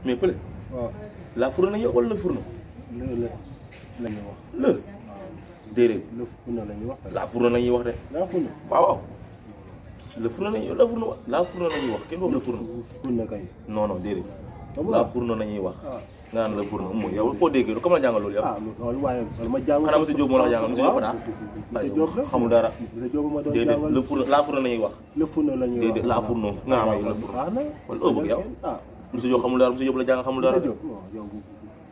mais pële. waaw la fourneau nañu wala le fourneau. le la ñuy wax. le. déedéet. le fourneau la ñuy wax. la fourneau la ñuy wax de. la fourneau. waaw waaw. le fourneau nañu la fourneau la ñuy wax kenn wax le fourneau. fourneau kay. non non déedéet. la fourneau la ñuy wax. nga naan la fourneau mooy yow foo déggee comme la jàngal loolu yow. ah loolu waaye ma jàng. xanaa monsieur Diop moo la jàngal monsieur Diop daa. monsieur Diop la xamul dara. monsieur Diop ma doon déedéet jàngal le fourneau la fourneau la ñuy wax. le fourneau la ñuy wax déedéet la fourneau nga xam ne le fourneau. ah non wala ëpp yow. ah monsieur Diop xamul dara monsieur Diop la jàng xamul dara. monsieur Diop yow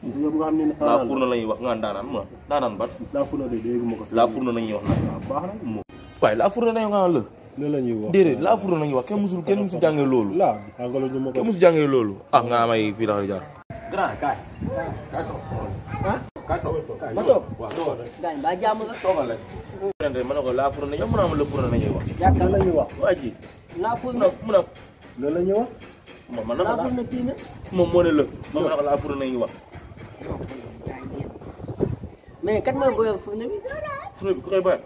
monsieur Diop nga xam ne la fourneau la ñuy wax nga naan daanaan ma daanaan ban. la fourneau de dégg ma ko. la fourneau la ñuy wax nag. waaw baax na. waaye la fourneau la ñuy wax nga loolu la ñuy wax. déedéet la fourneau la ñuy wax kenn musul jàngee loolu. la angalo ñu ma ko. kenn musul jàngee loolu. ah nga amay fii la jaar. grand kaay. kaay toog. ah kaay toog. ma toog. waaw toogal rek. gaañ ba jàmm nga. toogal rek. ma ne ko la fourneau ñoom mën naa ma la fourneau la ñuy wax. yaakaar la ñuy wax. waa ji. la fourneau mun a loolu la ñuy wax. man na la ko fourneau kii na. moom moo ne la moom na ko la fourneau la ñuy wax. mais kat mooy booyal fourneau bi. fourneau bi ku koy bayal.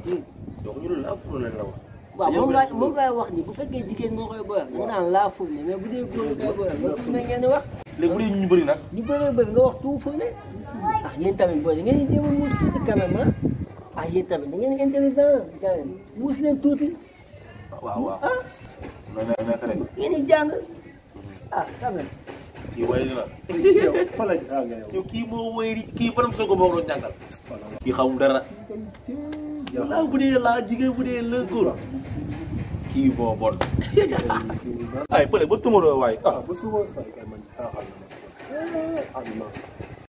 donc ñu ne la fourneau lañ la wax. waaw moom laay wax ni bu fekkee jigéen moo koy booyal da nga naan la fourneau mais bu dee góor koy booyal ba fourneau ngeen di wax. léegi bu dee ñu bëri nag. ñu bëree bëri nga wax tout fourneau. ah yéen tamit booy da ngeen di jéem a muus tuuti quand même ah. ah yéen tamit da ngeen di intelligent gars yi muus leen tuuti. waaw waaw. ah loolu nekk rek. ngeen di jàng ah quand même. kii way dina. yow fa la jàng yow. yow kii moo way di kii banam soog a moo doon jàngal. kii xamul dara. laa bu dee laa jigéen bu dee la góor. kii moo bon. ay pële ba tumuroo waay. ah ba suba say kay man xaaxal na ma.